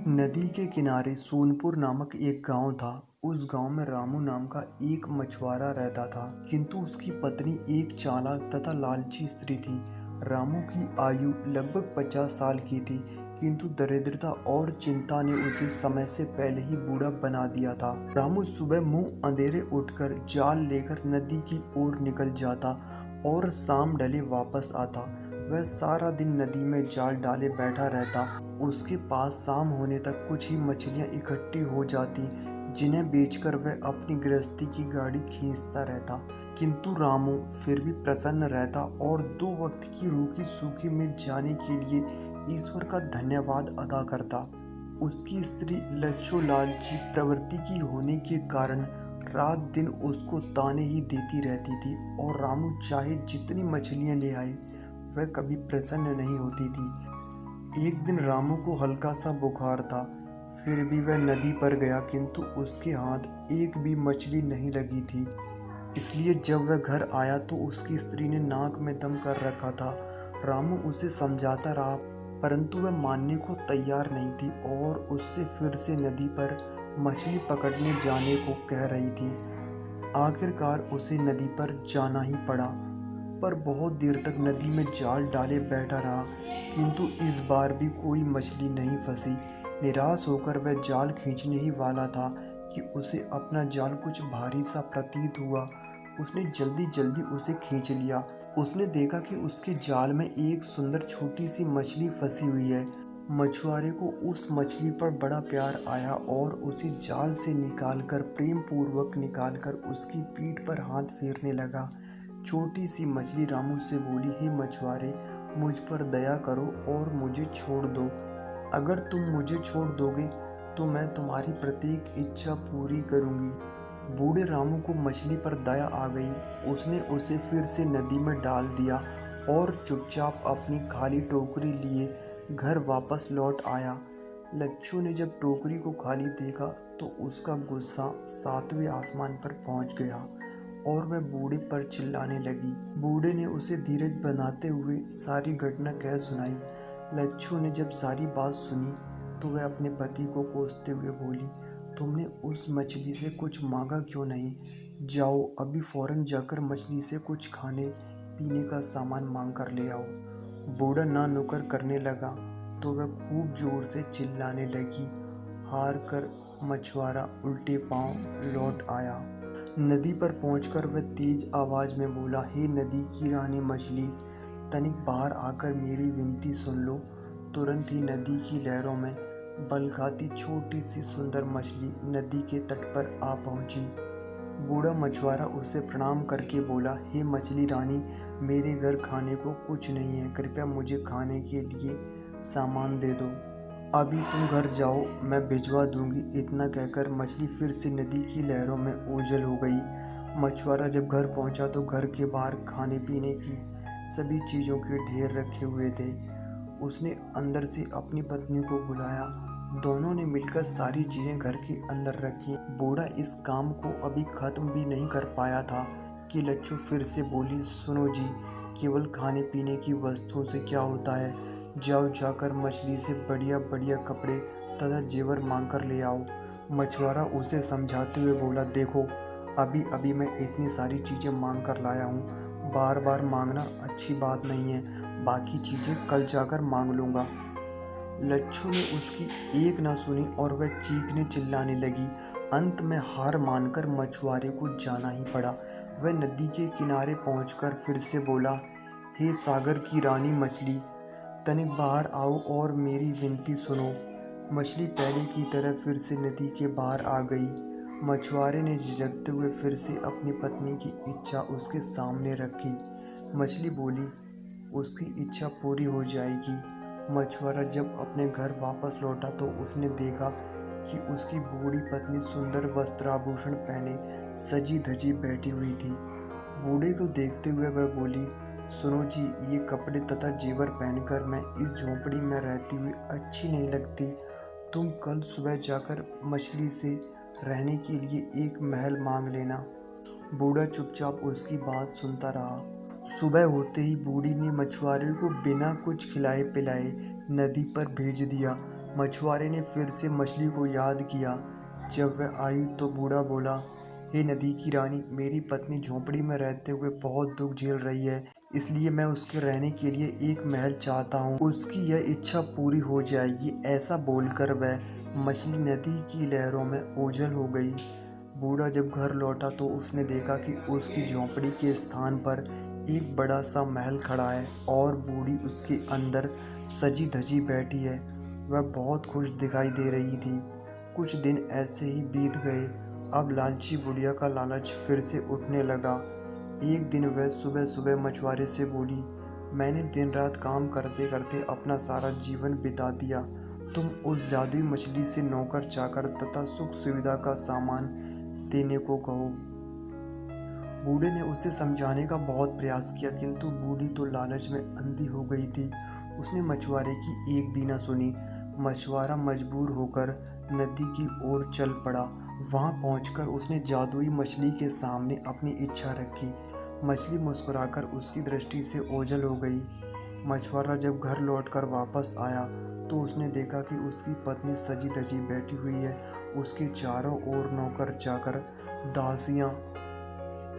नदी के किनारे सोनपुर नामक एक गांव था। उस गांव में रामू नाम का एक मछुआरा रहता था, किंतु उसकी पत्नी एक चालाक तथा लालची स्त्री थी। रामू की आयु लगभग 50 साल की थी, किंतु दरिद्रता और चिंता ने उसे समय से पहले ही बूढ़ा बना दिया था। रामू सुबह मुंह अंधेरे उठकर जाल लेकर नदी की ओर निकल जाता और शाम ढले वापस आता। वह सारा दिन नदी में जाल डाले बैठा रहता। उसके पास शाम होने तक कुछ ही मछलियां इकट्ठी हो जाती, जिन्हें बेचकर वह अपनी गृहस्थी की गाड़ी खींचता रहता। किंतु रामू फिर भी प्रसन्न रहता और 2 वक्त की रूखी सूखी मिल जाने के लिए ईश्वर का धन्यवाद अदा करता। उसकी स्त्री लच्छो लालची प्रवृत्ति की होने के कारण रात दिन उसको ताने ही देती रहती थी और रामू चाहे जितनी मछलियां ले आए वह कभी प्रसन्न नहीं होती थी। एक दिन रामू को हल्का सा बुखार था, फिर भी वह नदी पर गया, किंतु उसके हाथ एक भी मछली नहीं लगी थी। इसलिए जब वह घर आया तो उसकी स्त्री ने नाक में दम कर रखा था। रामू उसे समझाता रहा, परंतु वह मानने को तैयार नहीं थी और उससे फिर से नदी पर मछली पकड़ने जाने को कह रही थी। आखिरकार उसे नदी पर जाना ही पड़ा, पर बहुत देर तक नदी में जाल डाले बैठा रहा, किंतु इस बार भी कोई मछली नहीं फंसी। निराश होकर वह जाल खींचने ही वाला था कि उसे अपना जाल कुछ भारी सा प्रतीत हुआ। उसने जल्दी जल्दी उसे खींच लिया। उसने देखा कि उसके जाल में एक सुंदर छोटी सी मछली फंसी हुई है। मछुआरे को उस मछली पर बड़ा प्यार आया और उसे जाल से निकालकर प्रेम पूर्वक निकालकर उसकी पीठ पर हाथ फेरने लगा। छोटी सी मछली रामू से बोली, हे मछुआरे, मुझ पर दया करो और मुझे छोड़ दो। अगर तुम मुझे छोड़ दोगे तो मैं तुम्हारी प्रत्येक इच्छा पूरी करूंगी। बूढ़े रामू को मछली पर दया आ गई। उसने उसे फिर से नदी में डाल दिया और चुपचाप अपनी खाली टोकरी लिए घर वापस लौट आया। लच्छू ने जब टोकरी को खाली देखा तो उसका गुस्सा 7वें आसमान पर पहुंच गया और वह बूढ़े पर चिल्लाने लगी। बूढ़े ने उसे धीरज बनाते हुए सारी घटना कह सुनाई। लच्छू ने जब सारी बात सुनी तो वह अपने पति को कोसते हुए बोली, तुमने उस मछली से कुछ मांगा क्यों नहीं? जाओ अभी फौरन जाकर मछली से कुछ खाने पीने का सामान मांग कर ले आओ। बूढ़ा ना नुकर करने लगा तो वह खूब जोर से चिल्लाने लगी। हार कर मछुआरा उल्टे पांव लौट आया। नदी पर पहुंचकर वह तेज आवाज में बोला, हे नदी की रानी मछली, तनिक बाहर आकर मेरी विनती सुन लो। तुरंत ही नदी की लहरों में बल खाती छोटी सी सुंदर मछली नदी के तट पर आ पहुंची। बूढ़ा मछुआरा उसे प्रणाम करके बोला, हे मछली रानी, मेरे घर खाने को कुछ नहीं है, कृपया मुझे खाने के लिए सामान दे दो। अभी तुम घर जाओ, मैं भिजवा दूंगी। इतना कहकर मछली फिर से नदी की लहरों में ओझल हो गई। मछुआरा जब घर पहुंचा तो घर के बाहर खाने पीने की सभी चीज़ों के ढेर रखे हुए थे। उसने अंदर से अपनी पत्नी को बुलाया। दोनों ने मिलकर सारी चीज़ें घर के अंदर रखी। बूढ़ा इस काम को अभी ख़त्म भी नहीं कर पाया था कि लच्छू फिर से बोली, सुनो जी, केवल खाने पीने की वस्तुओं से क्या होता है? जाओ जाकर मछली से बढ़िया बढ़िया कपड़े तथा जेवर मांग कर ले आओ। मछुआरा उसे समझाते हुए बोला, देखो अभी अभी मैं इतनी सारी चीज़ें मांग कर लाया हूँ, बार बार मांगना अच्छी बात नहीं है, बाकी चीज़ें कल जाकर मांग लूँगा। लच्छू ने उसकी एक ना सुनी और वह चीखने चिल्लाने लगी। अंत में हार मानकर मछुआरे को जाना ही पड़ा। वह नदी के किनारे पहुंचकर फिर से बोला, हे सागर की रानी मछली, तनिक बाहर आओ और मेरी विनती सुनो। मछली पहले की तरह फिर से नदी के बाहर आ गई। मछुआरे ने झिझकते हुए फिर से अपनी पत्नी की इच्छा उसके सामने रखी। मछली बोली, उसकी इच्छा पूरी हो जाएगी। मछुआरा जब अपने घर वापस लौटा तो उसने देखा कि उसकी बूढ़ी पत्नी सुंदर वस्त्राभूषण पहने सजी धजी बैठी हुई थी। बूढ़े को देखते हुए वह बोली, सुनो जी, ये कपड़े तथा जेवर पहनकर मैं इस झोंपड़ी में रहती हुई अच्छी नहीं लगती। तुम कल सुबह जाकर मछली से रहने के लिए एक महल मांग लेना। बूढ़ा चुपचाप उसकी बात सुनता रहा। सुबह होते ही बूढ़ी ने मछुआरे को बिना कुछ खिलाए पिलाए नदी पर भेज दिया। मछुआरे ने फिर से मछली को याद किया। जब वह आई तो बूढ़ा बोला, हे नदी की रानी, मेरी पत्नी झोंपड़ी में रहते हुए बहुत दुख झेल रही है, इसलिए मैं उसके रहने के लिए एक महल चाहता हूँ। उसकी यह इच्छा पूरी हो जाएगी। ऐसा बोलकर वह मछली नदी की लहरों में ओझल हो गई। बूढ़ा जब घर लौटा तो उसने देखा कि उसकी झोंपड़ी के स्थान पर एक बड़ा सा महल खड़ा है और बूढ़ी उसके अंदर सजी धजी बैठी है। वह बहुत खुश दिखाई दे रही थी। कुछ दिन ऐसे ही बीत गए। अब लालची बुढ़िया का लालच फिर से उठने लगा। एक दिन वह सुबह सुबह मछुआरे से बोली, मैंने दिन रात काम करते करते अपना सारा जीवन बिता दिया। तुम उस जादुई मछली से नौकर चाकर तथा सुख सुविधा का सामान देने को कहो। बूढ़े ने उसे समझाने का बहुत प्रयास किया, किंतु बूढ़ी तो लालच में अंधी हो गई थी। उसने मछुआरे की एक भी न सुनी। मछुआरा मजबूर होकर नदी की ओर चल पड़ा। वहां पहुंचकर उसने जादुई मछली के सामने अपनी इच्छा रखी। मछली मुस्कुराकर उसकी दृष्टि से ओझल हो गई। मछुआरा जब घर लौटकर वापस आया तो उसने देखा कि उसकी पत्नी सजी धजी बैठी हुई है। उसके चारों ओर नौकर चाकर दासियां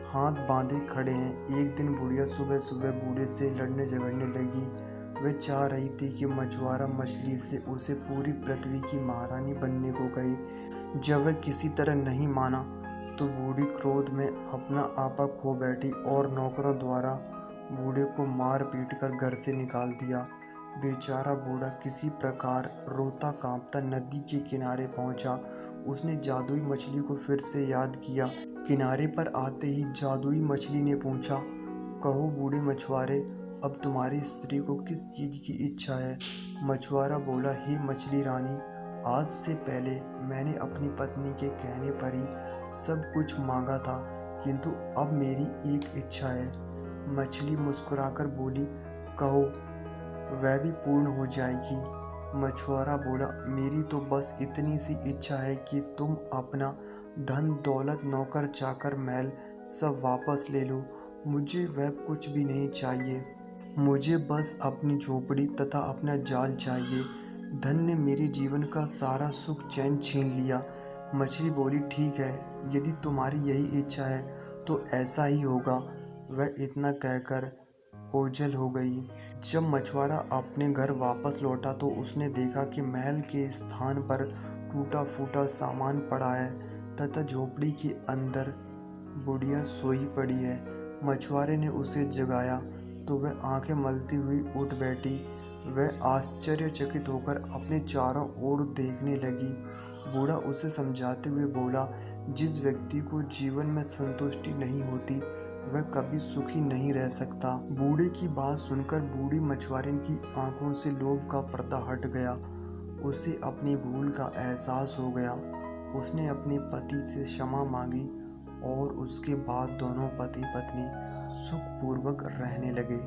हाथ बांधे खड़े हैं। एक दिन बुढ़िया सुबह सुबह बूढ़े से लड़ने झगड़ने लगी। वह चाह रही थी कि मछुआरा मछली से उसे पूरी पृथ्वी की महारानी बनने को कहे। जब वह किसी तरह नहीं माना तो बूढ़ी क्रोध में अपना आपा खो बैठी और नौकरों द्वारा बूढ़े को मार पीट कर घर से निकाल दिया। बेचारा बूढ़ा किसी प्रकार रोता कांपता नदी के किनारे पहुंचा। उसने जादुई मछली को फिर से याद किया। किनारे पर आते ही जादुई मछली ने पूछा, कहो बूढ़े मछुआरे, अब तुम्हारी स्त्री को किस चीज की इच्छा है? मछुआरा बोला, हे मछली रानी, आज से पहले मैंने अपनी पत्नी के कहने पर ही सब कुछ मांगा था, किंतु अब मेरी एक इच्छा है। मछली मुस्कुराकर बोली, कहो, वह भी पूर्ण हो जाएगी। मछुआरा बोला, मेरी तो बस इतनी सी इच्छा है कि तुम अपना धन दौलत नौकर चाकर महल सब वापस ले लो। मुझे वह कुछ भी नहीं चाहिए। मुझे बस अपनी झोपड़ी तथा अपना जाल चाहिए। धन ने मेरे जीवन का सारा सुख चैन छीन लिया। मछली बोली, ठीक है, यदि तुम्हारी यही इच्छा है तो ऐसा ही होगा। वह इतना कहकर ओझल हो गई। जब मछुआरा अपने घर वापस लौटा तो उसने देखा कि महल के स्थान पर टूटा फूटा सामान पड़ा है तथा झोपड़ी के अंदर बुढ़िया सोई पड़ी है। मछुआरे ने उसे जगाया तो वह आंखें मलती हुई उठ बैठी। वह आश्चर्यचकित होकर अपने चारों ओर देखने लगी। बूढ़ा उसे समझाते हुए बोला, जिस व्यक्ति को जीवन में संतुष्टि नहीं होती वह कभी सुखी नहीं रह सकता। बूढ़े की बात सुनकर बूढ़ी मछुआरिन की आंखों से लोभ का पर्दा हट गया। उसे अपनी भूल का एहसास हो गया। उसने अपने पति से क्षमा मांगी और उसके बाद दोनों पति पत्नी सुखपूर्वक रहने लगे।